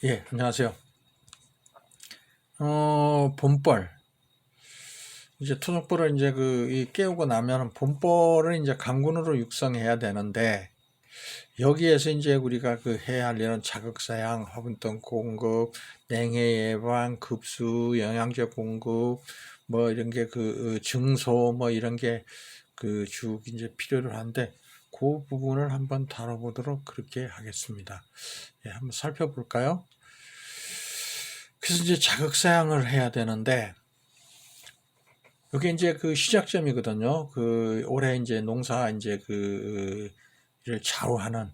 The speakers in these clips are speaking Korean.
예, 안녕하세요. 봄벌. 이제 토종벌을 이제 깨우고 나면 봄벌을 이제 강군으로 육성해야 되는데, 여기에서 이제 우리가 해야 할 일은 자극사양, 화분등 공급, 냉해 예방, 급수, 영양제 공급, 뭐 이런 게 증소, 뭐 이런 게 쭉 이제 필요로 한데, 그 부분을 한번 다뤄보도록 그렇게 하겠습니다. 예, 한번 살펴볼까요? 그래서 이제 자극사양을 해야 되는데, 이게 이제 시작점이거든요. 올해 이제 농사 이제 를 좌우하는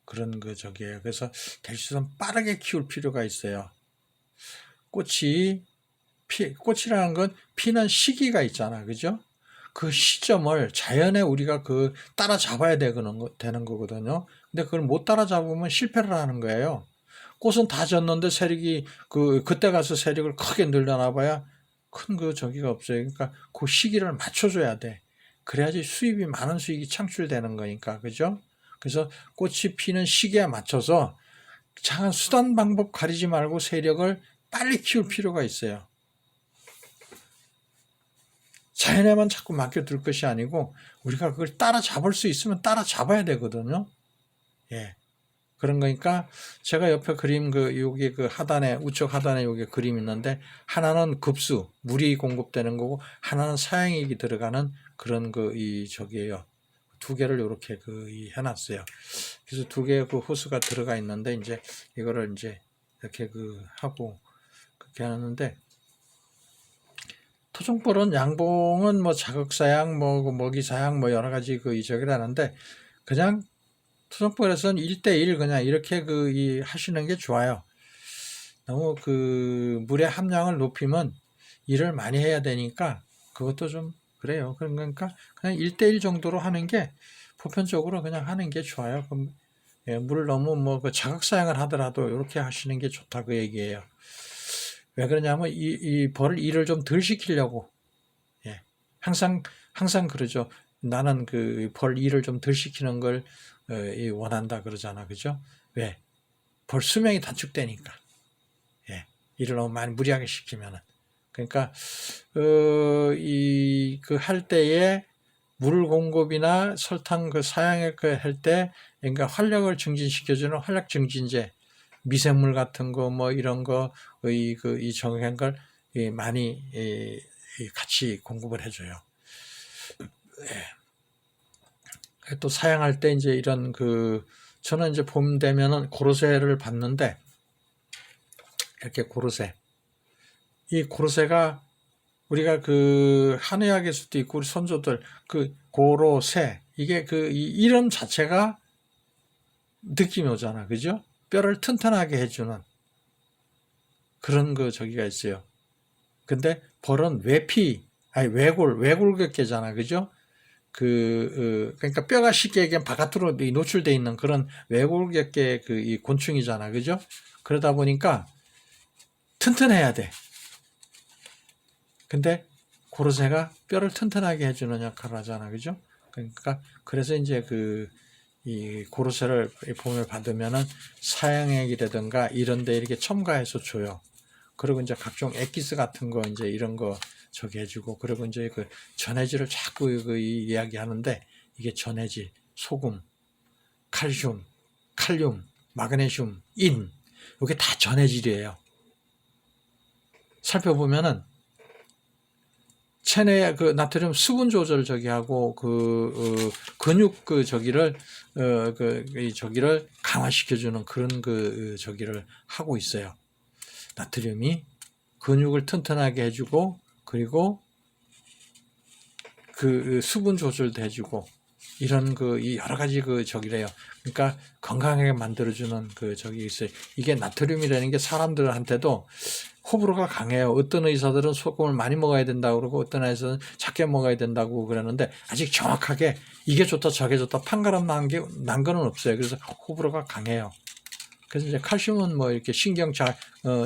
그런 저기에요. 그래서 될 수 있으면 빠르게 키울 필요가 있어요. 꽃이라는 건 피는 시기가 있잖아. 그죠? 그 시점을 자연에 우리가 따라잡아야 되는 거거든요. 근데 그걸 못 따라잡으면 실패를 하는 거예요. 꽃은 다 졌는데 세력이 그때 가서 세력을 크게 늘려놔 봐야 큰 저기가 없어요. 그러니까 그 시기를 맞춰줘야 돼. 그래야지 많은 수익이 창출되는 거니까. 그죠? 그래서 꽃이 피는 시기에 맞춰서 작은 수단 방법 가리지 말고 세력을 빨리 키울 필요가 있어요. 자연에만 자꾸 맡겨둘 것이 아니고 우리가 그걸 따라잡을 수 있으면 따라잡아야 되거든요. 예. 그런 거니까 제가 옆에 그림 여기 하단에 우측 하단에 여기 그림 있는데 하나는 급수 물이 공급되는 거고 하나는 사양액이 들어가는 그런 저기에요. 두 개를 이렇게 해놨어요. 그래서 두 개의 호스가 들어가 있는데 이제 이거를 이제 이렇게 하고 그렇게 하는데 토종벌은 양봉은 뭐 자극사양 뭐 먹이사양 뭐 여러 가지 저기를 하는데 그냥 토종벌에서는 1대1 그냥 이렇게 하시는 게 좋아요. 너무 물의 함량을 높이면 일을 많이 해야 되니까 그것도 좀 그래요. 그러니까 그냥 1대1 정도로 하는 게 보편적으로 그냥 하는 게 좋아요. 그럼 예, 물을 너무 자극 사용을 하더라도 이렇게 하시는 게 좋다 그 얘기예요. 왜 그러냐면 이 벌을 일을 좀 덜 시키려고. 예. 항상 그러죠. 나는 벌 일을 좀 덜 시키는 걸 원한다 그러잖아. 그죠? 왜? 벌 수명이 단축되니까. 예. 일을 너무 많이 무리하게 시키면은. 그러니까 할 때에 물 공급이나 설탕 사용액 할 때 그러니까 활력을 증진시켜주는 활력 증진제, 미생물 같은 거 뭐 이런 이 정한 걸 많이 같이 공급을 해줘요. 또 사용할 때 이제 이런 저는 이제 봄 되면은 고로쇠를 받는데 이렇게 고로쇠. 이 고로쇠가 우리가 한의학에서도 있고 우리 선조들 고로쇠 이게 이 이름 자체가 느낌이 오잖아. 그죠? 뼈를 튼튼하게 해주는 그런 저기가 있어요. 근데 벌은 외골격계잖아. 그죠? 그러니까 뼈가 쉽게 바깥으로 노출되어 있는 그런 외골격계 이 곤충이잖아. 그죠? 그러다 보니까 튼튼해야 돼. 근데 고로쇠가 뼈를 튼튼하게 해주는 역할을 하잖아. 그죠? 그러니까 그래서 이제 이 고로쇠를 봄에 받으면은 사양액이라든가 이런 데 이렇게 첨가해서 줘요. 그리고 이제 각종 엑기스 같은 거 이제 이런 거 저기 해주고 그리고 이제 전해질을 자꾸 이야기하는데 이게 전해질, 소금, 칼륨, 마그네슘, 인 이게 다 전해질이에요. 살펴보면은 체내 나트륨 수분 조절 저기하고 근육 저기를 저기를 강화시켜주는 그런 저기를 하고 있어요. 나트륨이 근육을 튼튼하게 해주고 그리고 수분 조절도 해주고 이런 이 여러 가지 저기래요. 그러니까 건강하게 만들어주는 저기 있어요. 이게 나트륨이라는 게 사람들한테도 호불호가 강해요. 어떤 의사들은 소금을 많이 먹어야 된다고 그러고 어떤 의사들은 작게 먹어야 된다고 그러는데 아직 정확하게 이게 좋다 저게 좋다 판가름 난 거는 없어요. 그래서 호불호가 강해요. 그래서 이제 칼슘은 뭐 이렇게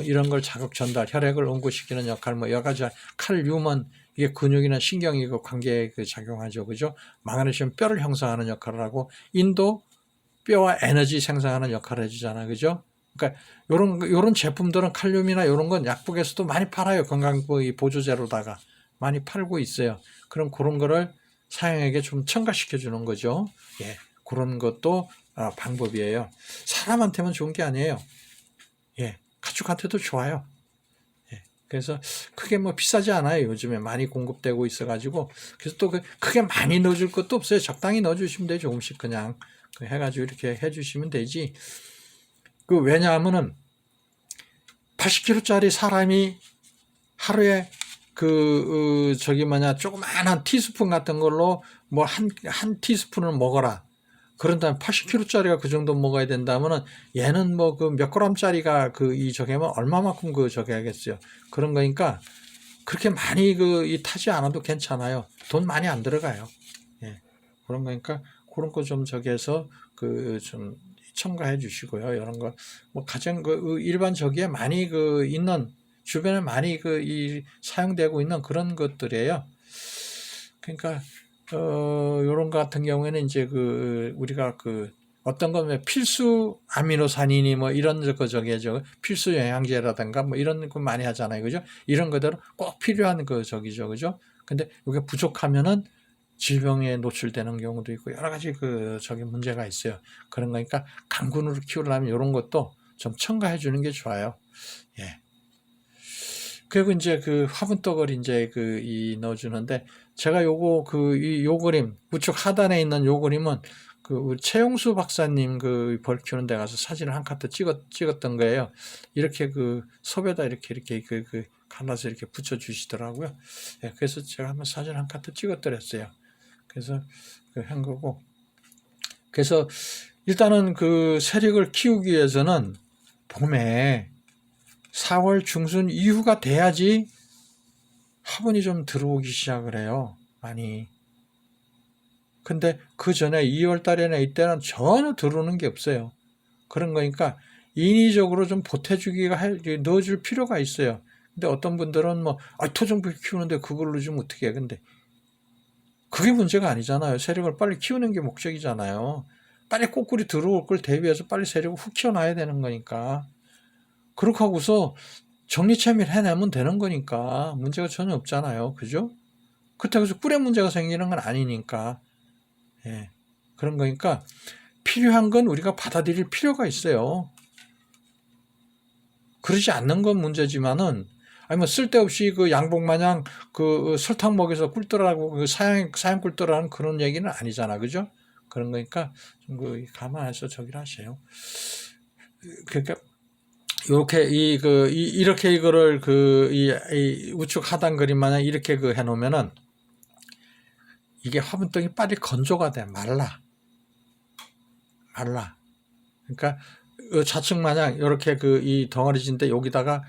이런 걸 자극 전달, 혈액을 응고시키는 역할 뭐 여러 가지 칼륨은 이게 근육이나 신경이 관계에 작용하죠. 그죠? 마그네슘 뼈를 형성하는 역할을 하고 인도 뼈와 에너지 생성하는 역할을 해주잖아. 그죠? 그러니까 요런 제품들은 칼륨이나 요런 건 약국에서도 많이 팔아요. 건강 보조제로다가 많이 팔고 있어요. 그럼 그런 거를 사양에게 좀 첨가시켜 주는 거죠. 예. 그런 것도 방법이에요. 사람한테만 좋은 게 아니에요. 예. 가축한테도 좋아요. 예. 그래서 크게 뭐 비싸지 않아요. 요즘에 많이 공급되고 있어가지고. 그래서 또 크게 많이 넣어줄 것도 없어요. 적당히 넣어주시면 돼요. 조금씩 그냥 해가지고 이렇게 해주시면 되지. 왜냐하면은 80kg짜리 사람이 하루에 조그마한 티스푼 같은 걸로 뭐 한 티스푼을 먹어라. 그런 다음에 80kg짜리가 그 정도 먹어야 된다면은 얘는 뭐 몇 g짜리가 저게면 얼마만큼 저게 하겠어요. 그런 거니까 그렇게 많이 타지 않아도 괜찮아요. 돈 많이 안 들어가요. 예. 그런 거니까 그런 거 좀 저기해서 좀 첨가해 주시고요. 이런 거 뭐 가장 일반 저기에 많이 있는 주변에 많이 사용되고 있는 그런 것들이에요. 그러니까 요런 거 같은 경우에는 이제 우리가 어떤 거면 필수 아미노산이니 뭐 이런 저기죠. 필수 영양제라든가 뭐 이런 거 많이 하잖아요. 그죠? 이런 것들은 꼭 필요한 저기죠. 그죠? 근데 이게 부족하면은 질병에 노출되는 경우도 있고 여러 가지 저기 문제가 있어요. 그런 거니까 강군으로 키우려면 이런 것도 좀 첨가해 주는 게 좋아요. 예. 그리고 이제 화분떡을 이제 넣어주는데 제가 요 그림 우측 하단에 있는 요 그림은 우리 최용수 박사님 벌 키우는 데 가서 사진을 한 카트 찍었던 거예요. 이렇게 섭에다 이렇게 갈라서 이렇게 붙여 주시더라고요. 예, 그래서 제가 한번 사진 한 카트 찍었더랬어요. 그래서 한 거고. 그래서 일단은 세력을 키우기 위해서는 봄에 4월 중순 이후가 돼야지 화분이 좀 들어오기 시작을 해요. 많이. 근데 그 전에 2월 달에나 이때는 전혀 들어오는 게 없어요. 그런 거니까 인위적으로 좀 넣어줄 필요가 있어요. 근데 어떤 분들은 토종벌 키우는데 그걸로 좀 어떻게 해. 근데 그게 문제가 아니잖아요. 세력을 빨리 키우는 게 목적이잖아요. 빨리 꽃꿀이 들어올 걸 대비해서 빨리 세력을 훅 키워놔야 되는 거니까. 그렇게 하고서 정리체밀 해내면 되는 거니까 문제가 전혀 없잖아요. 그죠? 그렇다고 해서 꿀에 문제가 생기는 건 아니니까. 예. 그런 거니까 필요한 건 우리가 받아들일 필요가 있어요. 그러지 않는 건 문제지만은 아니면 쓸데없이 양복 마냥 설탕 먹여서 꿀떠라고 사양 꿀떠라는 그런 얘기는 아니잖아. 그죠? 그런 거니까 좀 감안해서 저기를 하세요. 그러니까 요렇게 이렇게 이거를 이 우측 하단 그림 마냥 이렇게 해놓으면은 이게 화분떡이 빨리 건조가 돼. 말라. 그러니까 좌측 마냥 이렇게 이 덩어리진데 여기다가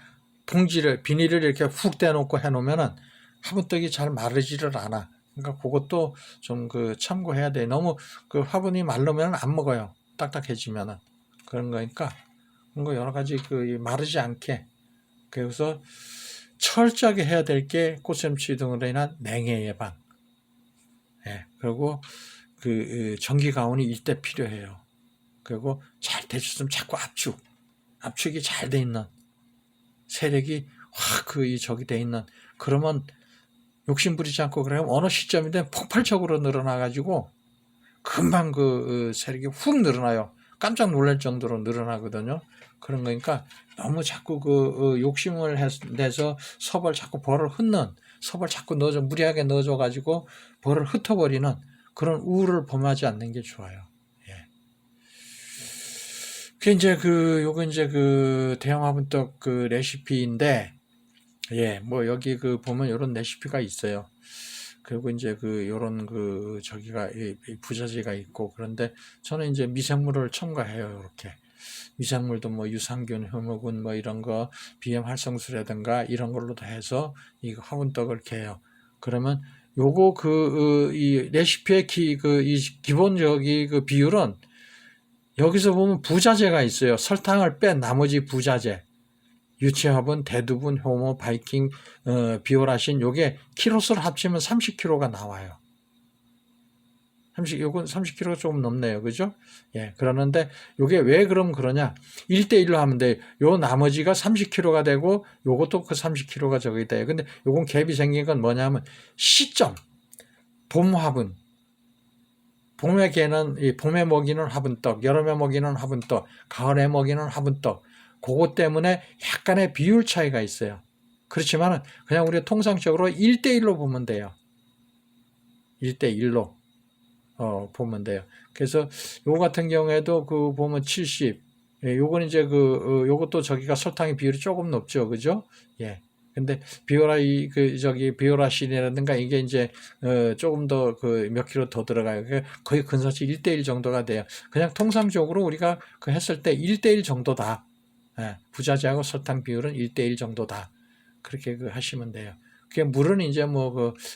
비닐을 이렇게 훅 떼놓고 해놓으면은 화분떡이 잘 마르지를 않아. 그러니까 그것도 좀 참고해야 돼. 너무 화분이 마르면 안 먹어요. 딱딱해지면은. 그런 거니까 그런 거 여러 가지 마르지 않게. 그래서 철저하게 해야 될 게 꽃샘추위 등으로 인한 냉해 예방. 예. 그리고 전기 가온이 이때 필요해요. 그리고 잘 돼줬으면 자꾸 압축이 잘 돼 있는 세력이 확 저기 돼 있는 그러면 욕심 부리지 않고 그러면 어느 시점이든 폭발적으로 늘어나가지고 금방 세력이 훅 늘어나요. 깜짝 놀랄 정도로 늘어나거든요. 그런 거니까 너무 자꾸 욕심을 내서 섭을 자꾸 섭을 자꾸 무리하게 넣어줘가지고 벌을 흩어버리는 그런 우를 범하지 않는 게 좋아요. 예. 그 이제 요거 이제 대형 화분떡 레시피인데, 예, 뭐 여기 보면 이런 레시피가 있어요. 그리고 이제 요런 저기가 부자재가 있고 그런데 저는 이제 미생물을 첨가해요. 이렇게 미생물도 뭐 유산균, 효모균 뭐 이런 거 비염 활성수라든가 이런 걸로도 해서 이 화분떡을 이렇게 해요. 그러면 요거 이 레시피의 이 기본적인 비율은 여기서 보면 부자재가 있어요. 설탕을 뺀 나머지 부자재. 유채화분, 대두분, 효모, 바이킹, 비오라신 요게 키로수를 합치면 30kg가 나와요. 요건 30kg가 조금 넘네요. 그죠? 예. 그러는데 요게 왜 그럼 그러냐? 1대1로 하면 돼. 요 나머지가 30kg가 되고 요것도 그 30kg가 저기 돼요. 근데 요건 갭이 생긴 건 뭐냐면 시점. 봄 화분. 봄에 봄에 먹이는 화분떡, 여름에 먹이는 화분떡, 가을에 먹이는 화분떡. 그것 때문에 약간의 비율 차이가 있어요. 그렇지만은 그냥 우리가 통상적으로 1대1로 보면 돼요. 1대1로 보면 돼요. 그래서 요거 같은 경우에도 그 보면 70. 예, 요건 이제 요것도 저기가 설탕의 비율이 조금 높죠. 그죠? 예. 근데 비오라신이라든가 이게 이제 조금 더 몇 킬로 더 들어가요. 거의 근사치 1대1 정도가 돼요. 그냥 통상적으로 우리가 그 했을 때 1대1 정도다. 예, 부자재하고 설탕 비율은 1대1 정도다. 그렇게 하시면 돼요. 그게 물은 이제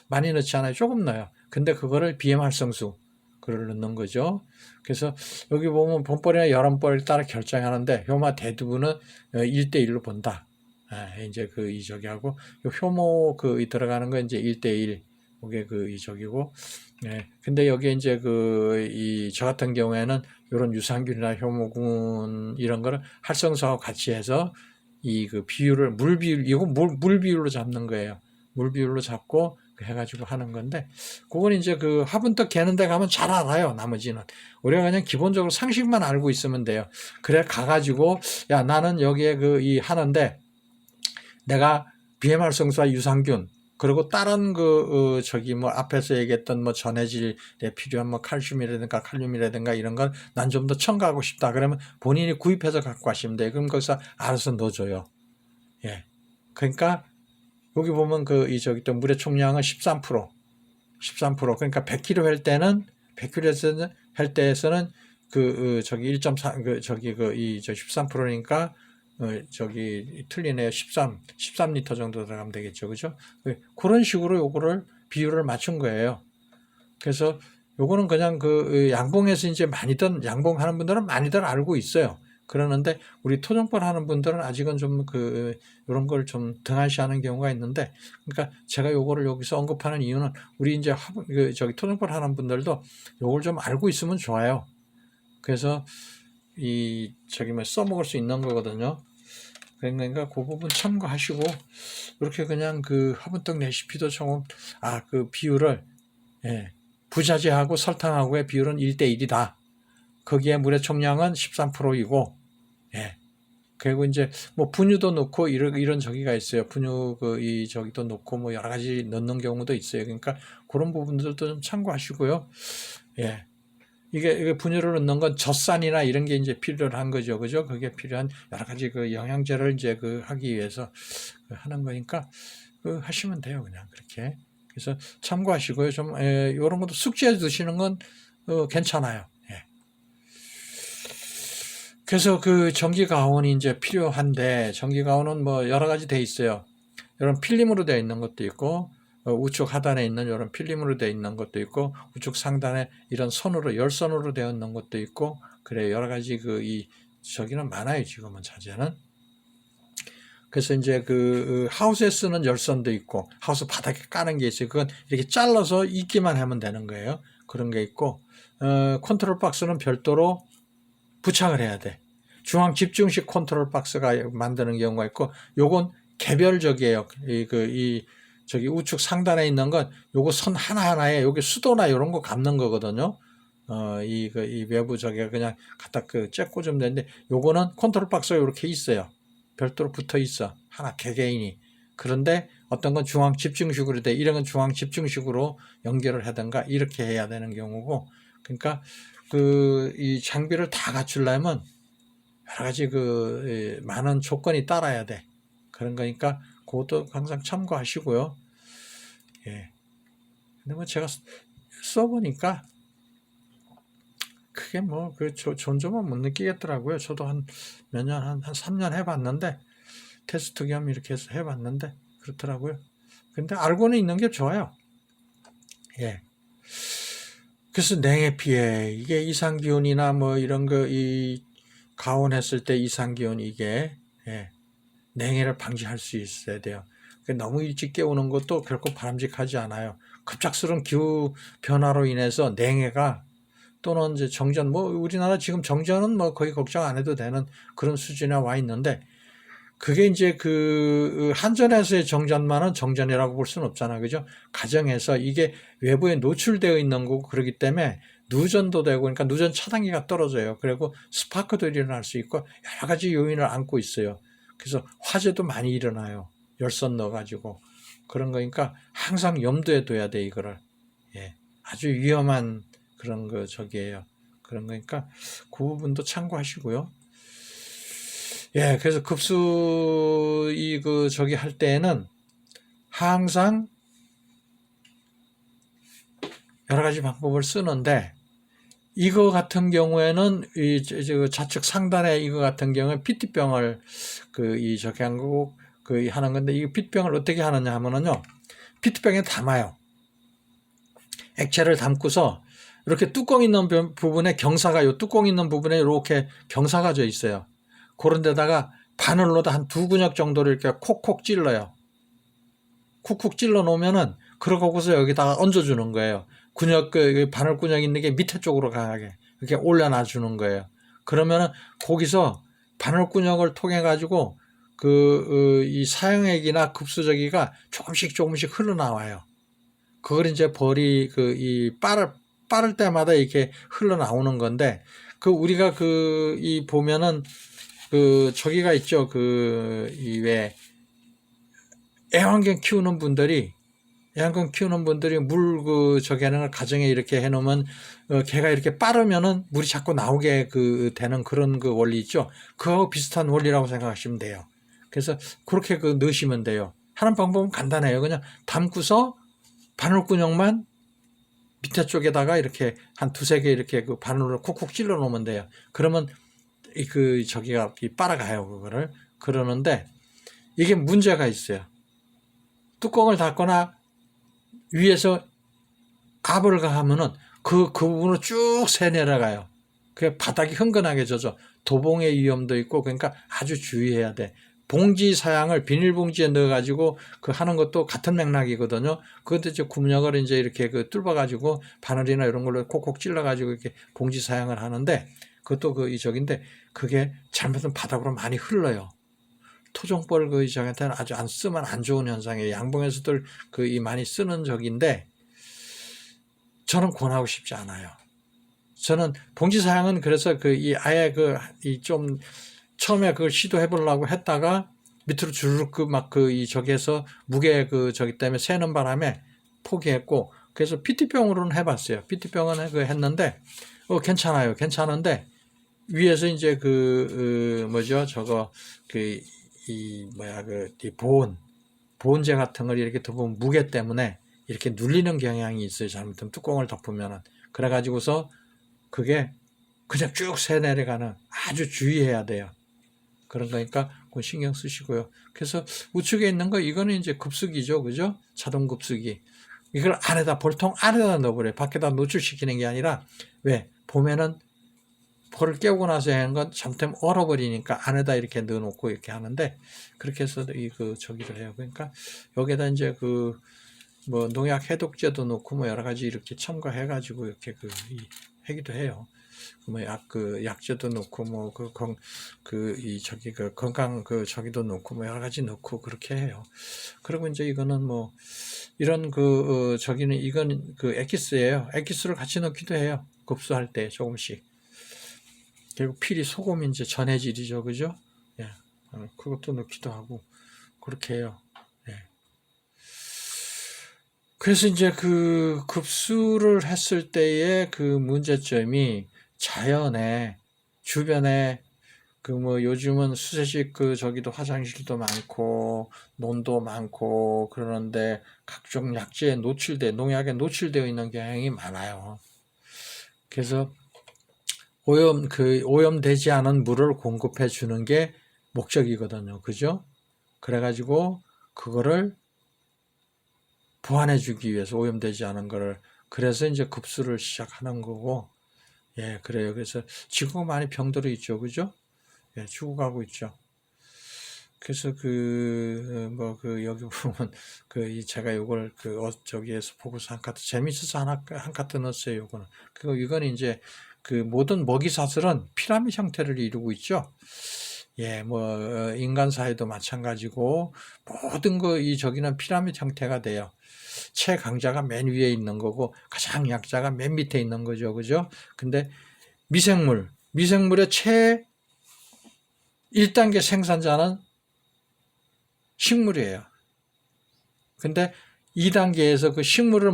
많이 넣지 않아요. 조금 넣어요. 근데 그거를 BM 활성수 그걸 넣는 거죠. 그래서 여기 보면 봄벌이나 여름벌에 따라 결정하는데 효마 대두부는 1대1로 본다. 이제 저기하고 효모 들어가는 거 이제 1대1 이게 저기고. 예. 근데 여기 이제 저 같은 경우에는 이런 유산균이나 효모균 이런 거를 활성수하고 같이 해서 비율을 물 비율 이건 물 비율로 잡는 거예요. 물 비율로 잡고 해가지고 하는 건데 그건 이제 화분떡 개는 데 가면 잘 알아요. 나머지는 우리가 그냥 기본적으로 상식만 알고 있으면 돼요. 그래 가가지고 야 나는 여기에 하는데 내가 BMR 성수와 유산균 그리고 다른 앞에서 얘기했던 전해질에 필요한 칼슘이라든가 칼륨이라든가 이런 걸 난 좀 더 첨가하고 싶다. 그러면 본인이 구입해서 갖고 가시면 돼요. 그럼 거기서 알아서 넣어줘요. 예. 그러니까 여기 보면 또 물의 총량은 13%. 그러니까 100kg 할 때는 100kg 할 때에서는 1.4 13%니까 틀리네요. 13리터 정도 들어가면 되겠죠. 그죠? 그런 식으로 요거를 비율을 맞춘 거예요. 그래서 요거는 그냥 양봉에서 이제 양봉하는 분들은 많이들 알고 있어요. 그러는데 우리 토종벌 하는 분들은 아직은 좀 이런 걸 좀 등한시하는 경우가 있는데, 그러니까 제가 요거를 여기서 언급하는 이유는 우리 이제 토종벌 하는 분들도 요걸 좀 알고 있으면 좋아요. 그래서 써먹을 수 있는 거거든요. 그러니까 그 부분 참고하시고 이렇게 그냥 화분떡 레시피도 조금 비율을 부자재하고 설탕하고의 비율은 1대1이다. 거기에 물의 총량은 13%이고 그리고 이제 분유도 넣고 이런 저기가 있어요. 분유 저기도 넣고 여러 가지 넣는 경우도 있어요. 그러니까 그런 부분들도 좀 참고하시고요. 예. 이게 분유를 넣는 건 젖산이나 이런 게 이제 필요한 거죠. 그죠? 그게 필요한 여러 가지 영양제를 이제 하기 위해서 하는 거니까 하시면 돼요. 그냥 그렇게. 그래서 참고하시고요. 좀 이런 것도 숙지해 두시는 건 괜찮아요. 예. 그래서 전기 가온이 이제 필요한데 전기 가온은 여러 가지 돼 있어요. 이런 필름으로 되어 있는 것도 있고 우측 하단에 있는 이런 필름으로 되어 있는 것도 있고 우측 상단에 이런 열선으로 되어 있는 것도 있고 그래 여러 가지 저기는 많아요. 지금은 자재는. 그래서 이제 하우스에 쓰는 열선도 있고 하우스 바닥에 까는 게 있어요. 그건 이렇게 잘라서 있기만 하면 되는 거예요. 그런 게 있고 컨트롤 박스는 별도로 부착을 해야 돼. 중앙 집중식 컨트롤 박스가 만드는 경우가 있고 요건 개별적이에요. 저기 우측 상단에 있는 건 요거 선 하나하나에 여기 수도나 이런 거 감는 거거든요. 이 외부 저기가 그냥 갖다 쬐 꽂으면 되는데 요거는 컨트롤 박스가 이렇게 있어요. 별도로 붙어 있어. 하나 개개인이. 그런데 어떤 건 중앙 집중식으로 돼. 이런 건 중앙 집중식으로 연결을 하든가 이렇게 해야 되는 경우고. 그러니까 이 장비를 다 갖추려면 여러 가지 많은 조건이 따라야 돼. 그런 거니까 그것도 항상 참고하시고요. 예. 근데 제가 써보니까 크게 존재만 못 느끼겠더라고요. 저도 한 3년 해봤는데, 테스트 겸 이렇게 해서 해봤는데, 그렇더라고요. 근데 알고는 있는 게 좋아요. 예. 그래서 냉해 피해, 이게 이상기온이나 이런 가온했을 때 이상기온 이게, 냉해를 방지할 수 있어야 돼요. 너무 일찍 깨우는 것도 결코 바람직하지 않아요. 급작스러운 기후 변화로 인해서 냉해가 또는 이제 정전, 뭐 우리나라 지금 정전은 뭐 거의 걱정 안 해도 되는 그런 수준에 와 있는데, 그게 이제 그 한전에서의 정전만은 정전이라고 볼 수는 없잖아, 그죠? 가정에서 이게 외부에 노출되어 있는 거고 그렇기 때문에 누전도 되고, 그러니까 누전 차단기가 떨어져요. 그리고 스파크도 일어날 수 있고 여러 가지 요인을 안고 있어요. 그래서 화재도 많이 일어나요. 열선 넣어가지고 그런 거니까 항상 염두에 둬야 돼, 이거를. 예, 아주 위험한 그런 거 저기예요. 그런 거니까 그 부분도 참고하시고요. 예, 그래서 급수 저기 할 때에는 항상 여러 가지 방법을 쓰는데, 이거 같은 경우에는 좌측 상단에 이거 같은 경우에 PT병을 저기 한 거고 하는 건데, 이 PT병을 어떻게 하느냐 하면은요, PT병에 담아요. 액체를 담고서 이렇게 뚜껑 있는 부분에 요 뚜껑 있는 부분에 이렇게 경사가 져 있어요. 그런 데다가 바늘로도 한 2근역 정도를 이렇게 콕콕 찔러요. 쿡쿡 찔러 놓으면은, 그러고서 여기다가 얹어주는 거예요. 바늘 근육 있는 게 밑에 쪽으로 가게 이렇게 올려놔 주는 거예요. 그러면은 거기서 바늘 근육을 통해 가지고 이 사용액이나 급수저기가 조금씩 흘러나와요. 그걸 이제 빠를 때마다 이렇게 흘러나오는 건데, 우리가 보면은 저기가 있죠. 왜 애완견 키우는 분들이 물 저기 하는 걸 가정에 이렇게 해놓으면 걔가 이렇게 빠르면은 물이 자꾸 나오게 되는 그런 원리 있죠. 그거하고 비슷한 원리라고 생각하시면 돼요. 그래서 그렇게 넣으시면 돼요. 하는 방법은 간단해요. 그냥 담고서 바늘구멍만 밑에 쪽에다가 이렇게 한 2-3개 이렇게 바늘로 쿡쿡 찔러 놓으면 돼요. 그러면 저기가 빨아가요, 그거를. 그러는데 이게 문제가 있어요. 뚜껑을 닫거나 위에서 압을 가하면은 그 부분으로 쭉 새 내려가요. 그 바닥이 흥건하게 져서 도봉의 위험도 있고, 그러니까 아주 주의해야 돼. 봉지 사양을 비닐봉지에 넣어가지고 하는 것도 같은 맥락이거든요. 그것도 이제 구멍을 이제 이렇게 뚫어가지고 바늘이나 이런 걸로 콕콕 찔러가지고 이렇게 봉지 사양을 하는데, 그것도 저긴데, 그게 잘못하면 바닥으로 많이 흘러요. 토종벌 저한테는 아주 안 쓰면 안 좋은 현상이에요. 양봉에서들 많이 쓰는 적인데, 저는 권하고 싶지 않아요. 저는 봉지 사양은 그래서 아예 좀 처음에 그걸 시도해 보려고 했다가 밑으로 주르륵 저기에서 무게 저기 때문에 새는 바람에 포기했고, 그래서 PT병으로는 해봤어요. PT병은 했는데 괜찮아요. 괜찮은데 위에서 이제 뭐죠? 저거 보온재 같은 걸 이렇게 덮으면 무게 때문에 이렇게 눌리는 경향이 있어요. 잘못하면 뚜껑을 덮으면은. 그래가지고서 그게 그냥 쭉 새 내려가는, 아주 주의해야 돼요. 그런 거니까 그건 신경 쓰시고요. 그래서 우측에 있는 거, 이거는 이제 급수기죠. 그죠? 자동 급수기. 이걸 볼통 안에다 넣어버려요. 밖에다 노출시키는 게 아니라, 왜? 봄에는 볼을 깨우고 나서 하는 건 잘못하면 얼어버리니까 안에다 이렇게 넣어놓고 이렇게 하는데, 그렇게 해서 저기를 해요. 그러니까 여기에다 이제 뭐 농약 해독제도 넣고 뭐 여러 가지 이렇게 첨가해가지고 이렇게 하기도 해요. 약제도 넣고 뭐 건강 저기도 넣고 뭐 여러 가지 넣고 그렇게 해요. 그리고 이제 이거는 뭐 이런 저기는 이건 엑기스예요. 엑기스를 같이 넣기도 해요. 급수할 때 조금씩. 결국 필이 소금 이제 전해질이죠, 그죠? 예, 그것도 넣기도 하고 그렇게 해요. 예. 그래서 이제 급수를 했을 때의 문제점이, 자연에 주변에 뭐 요즘은 수세식 저기도 화장실도 많고 논도 많고 그러는데 각종 약재에 농약에 노출되어 있는 경향이 많아요. 그래서 오염되지 않은 물을 공급해 주는 게 목적이거든요. 그죠? 그래가지고 그거를 보완해 주기 위해서, 오염되지 않은 거를, 그래서 이제 급수를 시작하는 거고, 예, 그래요. 그래서 지구가 많이 병들어 있죠. 그죠? 예, 죽어가고 있죠. 그래서 여기 보면 제가 요걸 저기에서 보고서 한 카트 재밌어서 한 카트 넣었어요. 요거는. 그리고 이건 이제 모든 먹이사슬은 피라미드 형태를 이루고 있죠. 예, 인간 사회도 마찬가지고 모든 저기는 피라미드 형태가 돼요. 최강자가 맨 위에 있는 거고 가장 약자가 맨 밑에 있는 거죠. 그죠? 근데 미생물의 최 1단계 생산자는 식물이에요. 근데 2단계에서 그 식물을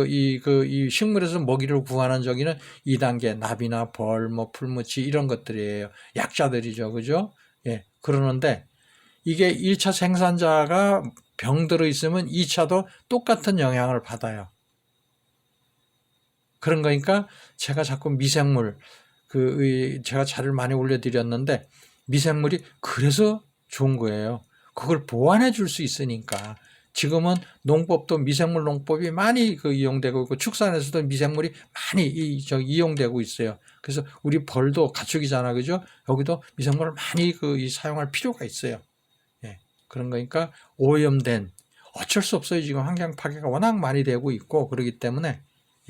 이 식물에서 먹이를 구하는 저기는 2단계 나비나 벌, 풀무치 이런 것들이에요. 약자들이죠. 그죠? 예. 그러는데 이게 1차 생산자가 병들어 있으면 2차도 똑같은 영향을 받아요. 그런 거니까 제가 자꾸 미생물, 제가 자료를 많이 올려드렸는데 미생물이 그래서 좋은 거예요. 그걸 보완해 줄 수 있으니까. 지금은 농법도 미생물 농법이 많이 이용되고 있고 축산에서도 미생물이 많이 이용되고 있어요. 그래서 우리 벌도 가축이잖아, 그죠? 여기도 미생물을 많이 사용할 필요가 있어요. 예. 그런 거니까 오염된 어쩔 수 없어요. 지금 환경 파괴가 워낙 많이 되고 있고 그렇기 때문에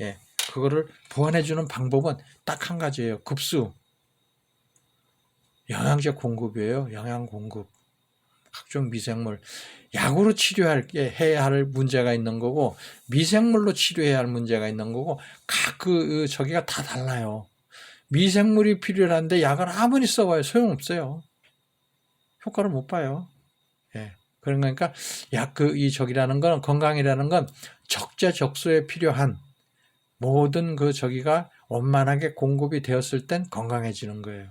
예. 그거를 보완해 주는 방법은 딱 한 가지예요. 급수. 영양제 공급이에요. 영양 공급. 각종 미생물. 약으로 해야 할 문제가 있는 거고, 미생물로 치료해야 할 문제가 있는 거고, 저기가 다 달라요. 미생물이 필요한데 약을 아무리 써봐요. 소용없어요. 효과를 못 봐요. 예. 그런 거니까, 저기라는 건, 건강이라는 건 적재적소에 필요한 모든 저기가 원만하게 공급이 되었을 땐 건강해지는 거예요.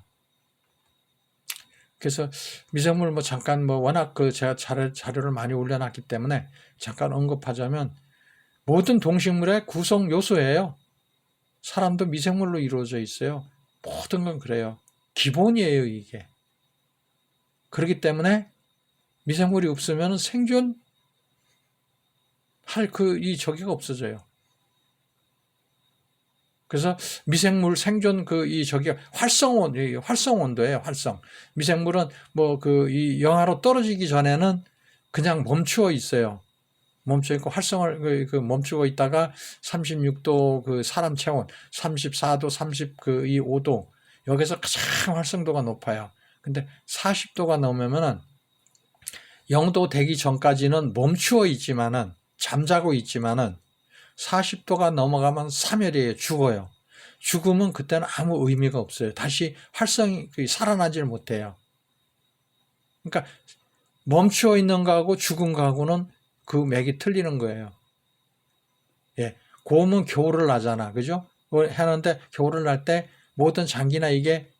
그래서 미생물 잠깐 워낙 제가 자료를 많이 올려놨기 때문에 잠깐 언급하자면 모든 동식물의 구성 요소예요. 사람도 미생물로 이루어져 있어요. 모든 건 그래요. 기본이에요, 이게. 그렇기 때문에 미생물이 없으면 생존할 저기가 없어져요. 그래서 미생물 생존 저기가 활성온도예요, 활성. 미생물은 이 영하로 떨어지기 전에는 그냥 멈추어 있어요. 멈춰 있고 활성을 멈추고 있다가 36도 사람 체온, 34도, 35도 여기서 가장 활성도가 높아요. 근데 40도가 넘으면은 0도 되기 전까지는 멈추어 있지만은 잠자고 있지만은 40도가 넘어가면 사멸이에요. 죽어요. 죽으면 그때는 아무 의미가 없어요. 다시 살아나질 못해요. 그러니까 멈추어 있는 거하고 죽은 거하고는 그 맥이 틀리는 거예요. 예. 곰은 겨울을 나잖아. 그죠? 하는데 겨울을 날 때 모든 장기나 이게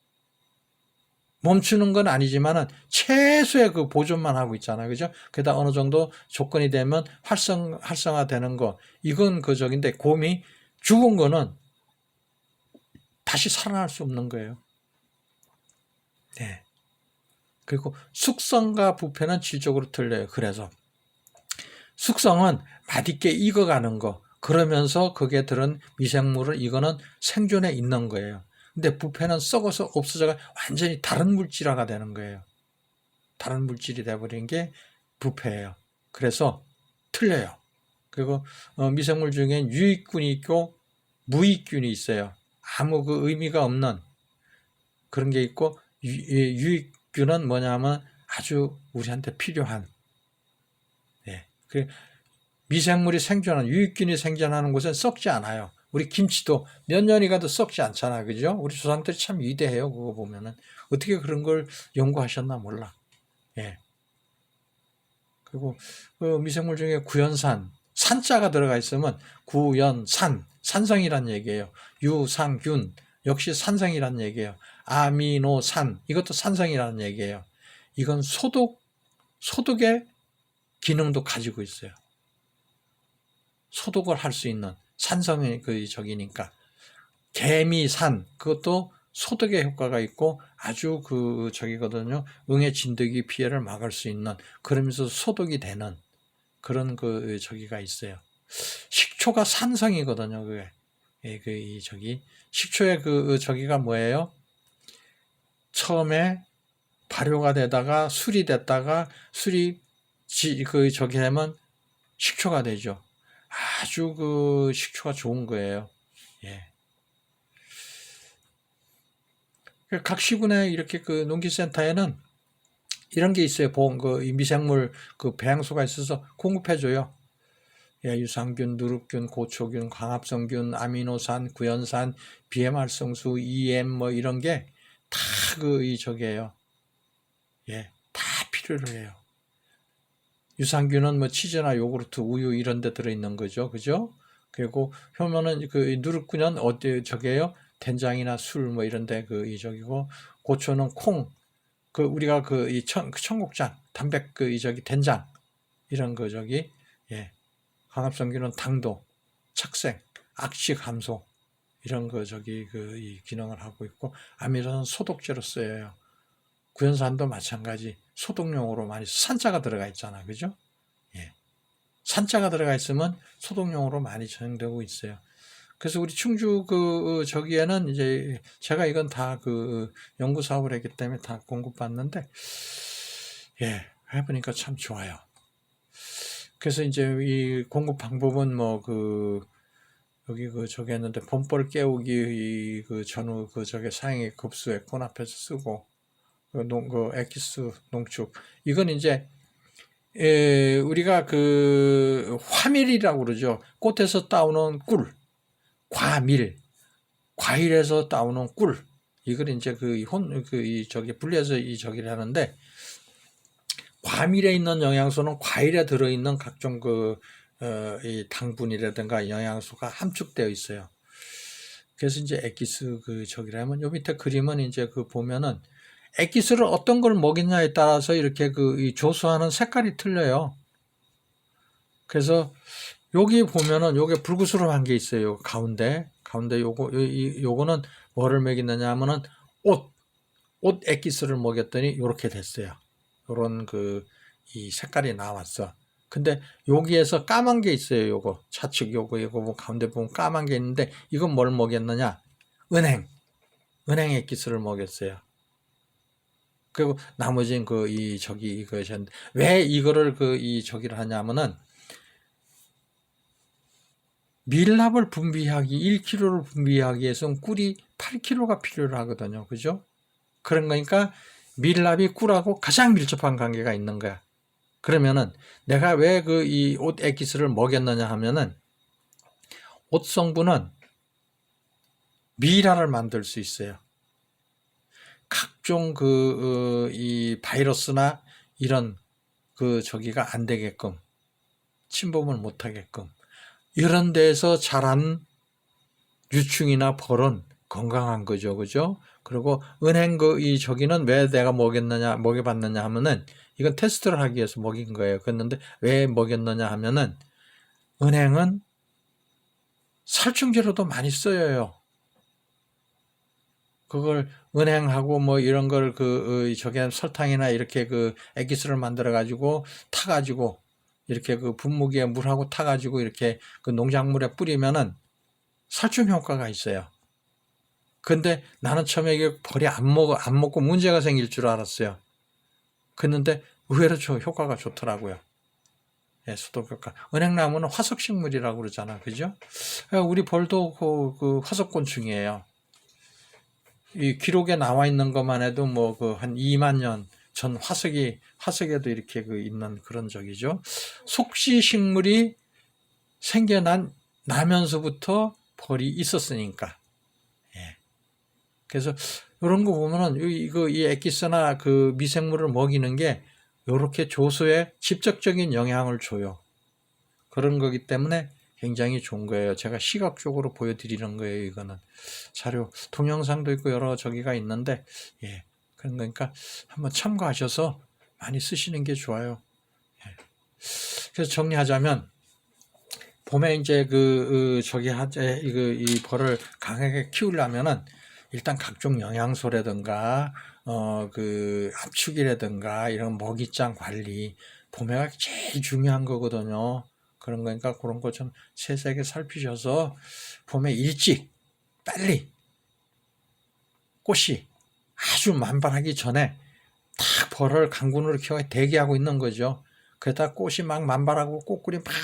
멈추는 건 아니지만은 최소의 보존만 하고 있잖아요. 그죠? 게다가 어느 정도 조건이 되면 활성화되는 거. 이건 적인데 곰이 죽은 거는 다시 살아날 수 없는 거예요. 네. 그리고 숙성과 부패는 질적으로 틀려요. 그래서 숙성은 맛있게 익어가는 거. 그러면서 거기에 들은 미생물을 이거는 생존에 있는 거예요. 근데 부패는 썩어서 없어져가 완전히 다른 물질화가 되는 거예요. 다른 물질이 돼버린 게 부패예요. 그래서 틀려요. 그리고 미생물 중엔 유익균이 있고 무익균이 있어요. 아무 의미가 없는 그런 게 있고 유익균은 뭐냐면 아주 우리한테 필요한 미생물이 생존하는 유익균이 생존하는 곳은 썩지 않아요. 우리 김치도 몇 년이 가도 썩지 않잖아. 그죠? 우리 조상들이 참 위대해요. 그거 보면은. 어떻게 그런 걸 연구하셨나 몰라. 예. 그리고 미생물 중에 구연산, 산자가 들어가 있으면 구연산, 산성이란 얘기예요. 유상균, 역시 산성이란 얘기예요. 아미노산, 이것도 산성이라는 얘기예요. 이건 소독의 기능도 가지고 있어요. 소독을 할 수 있는 산성의 적이니까. 개미산, 그것도 소독의 효과가 있고 아주 저기거든요. 응애 진드기 피해를 막을 수 있는, 그러면서 소독이 되는 그런 저기가 있어요. 식초가 산성이거든요. 그게. 식초의 저기가 뭐예요? 처음에 발효가 되다가 술이 됐다가 술이 저기 하면 식초가 되죠. 아주 그 식초가 좋은 거예요. 예. 각 시군에 이렇게 그 농기센터에는 이런 게 있어요. 이 미생물 그 배양소가 있어서 공급해줘요. 예, 유산균, 누룩균, 고초균, 광합성균, 아미노산, 구연산, 비엠활성수, EM 뭐 이런 게 다 저게요. 예, 다 필요로 해요. 유산균은 뭐 치즈나 요구르트, 우유 이런 데 들어있는 거죠. 그죠? 그리고 표면은 그 누룩균은 저게요? 된장이나 술 뭐 이런 데 저기고, 고초는 콩, 우리가 청국장, 단백 된장 이런 예. 광합성균은 당도, 착색, 악취 감소 이런 이 기능을 하고 있고, 아미노산은 소독제로 쓰여요. 구연산도 마찬가지 소독용으로 많이 산자가 들어가 있잖아, 그죠? 예. 산자가 들어가 있으면 소독용으로 많이 사용되고 있어요. 그래서 우리 충주 저기에는 이제 제가 이건 다 연구 사업을 했기 때문에 다 공급받는데, 예, 해보니까 참 좋아요. 그래서 이제 이 공급 방법은 여기 저기 했는데, 봄벌 깨우기 전후 저게 사용의 급수에 혼합해서 쓰고, 엑기스 농축. 이건 이제, 우리가 화밀이라고 그러죠. 꽃에서 따오는 꿀, 과밀, 과일에서 따오는 꿀. 이걸 이제 저기 분리해서 저기를 하는데, 과밀에 있는 영양소는 과일에 들어있는 각종 이 당분이라든가 영양소가 함축되어 있어요. 그래서 이제 엑기스 저기라면, 요 밑에 그림은 이제 보면은, 엑기스를 어떤 걸 먹이냐에 따라서 이렇게 이 조수하는 색깔이 틀려요. 그래서 여기 보면은 요게 불구스름한 게 있어요. 가운데 요거는 뭐를 먹이느냐 하면은 옷 엑기스를 먹였더니 요렇게 됐어요. 요런 이 색깔이 나왔어. 근데 여기에서 까만 게 있어요. 요거 좌측 요거 뭐 가운데 보면 까만 게 있는데, 이건 뭘 먹였느냐? 은행 엑기스를 먹였어요. 그리고 나머지는 이것이었는데, 왜 이거를 저기를 하냐면은, 밀랍을 분비하기 1kg를 분비하기 위해서는 꿀이 8kg가 필요로 하거든요. 그죠? 그런 거니까 밀랍이 꿀하고 가장 밀접한 관계가 있는 거야. 그러면은 내가 왜 이 옷 엑기스를 먹였느냐 하면은, 옷 성분은 미라를 만들 수 있어요. 각종 이 바이러스나 이런 저기가 안 되게끔, 침범을 못 하게끔, 이런 데서 자란 유충이나 벌은 건강한 거죠. 그죠? 그리고 은행 이 저기는 왜 내가 먹여봤느냐 하면은, 이건 테스트를 하기 위해서 먹인 거예요. 그랬는데 왜 먹였느냐 하면은, 은행은 살충제로도 많이 쓰여요. 그걸 은행하고 뭐 이런 걸 저게 설탕이나 이렇게 엑기스를 만들어 가지고 타가지고 이렇게 분무기에 물하고 타가지고 이렇게 농작물에 뿌리면은 살충 효과가 있어요. 근데 나는 처음에 이게 벌이 안 먹고 문제가 생길 줄 알았어요. 그런데 의외로 효과가 좋더라고요. 예, 소독 효과. 은행나무는 화석식물이라고 그러잖아. 그죠? 우리 벌도 화석곤충이에요. 이 기록에 나와 있는 것만 해도 뭐 한 2만 년 전 화석에도 이렇게 있는 그런 적이죠. 속시식물이 나면서부터 벌이 있었으니까. 예. 그래서 이런 거 보면은 이 엑기스나 미생물을 먹이는 게 이렇게 조수에 직접적인 영향을 줘요. 그런 거기 때문에 굉장히 좋은 거예요. 제가 시각적으로 보여드리는 거예요. 이거는 자료, 동영상도 있고 여러 저기가 있는데, 예, 그러니까 한번 참고하셔서 많이 쓰시는 게 좋아요. 예. 그래서 정리하자면, 봄에 이제 이 벌을 강하게 키우려면은 일단 각종 영양소라든가 압축이라든가 이런 먹이장 관리, 봄에가 제일 중요한 거거든요. 그런 거니까 그런 거 좀 세세하게 살피셔서 봄에 일찍 빨리 꽃이 아주 만발하기 전에 탁 벌을 강군으로 키워 대기하고 있는 거죠. 그러다 꽃이 막 만발하고 꽃꿀이 막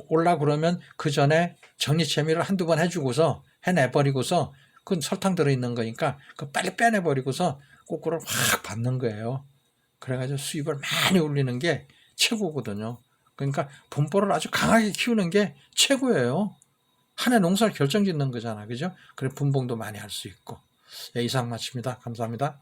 올라 그러면 그 전에 정리채미를 한두 번 해주고서 해내버리고서 그건 설탕 들어있는 거니까 그 빨리 빼내버리고서 꽃꿀을 확 받는 거예요. 그래가지고 수입을 많이 올리는 게 최고거든요. 그러니까 분포를 아주 강하게 키우는 게 최고예요. 한 해 농사를 결정짓는 거잖아. 그죠? 그래 분봉도 많이 할 수 있고. 예, 이상 마칩니다. 감사합니다.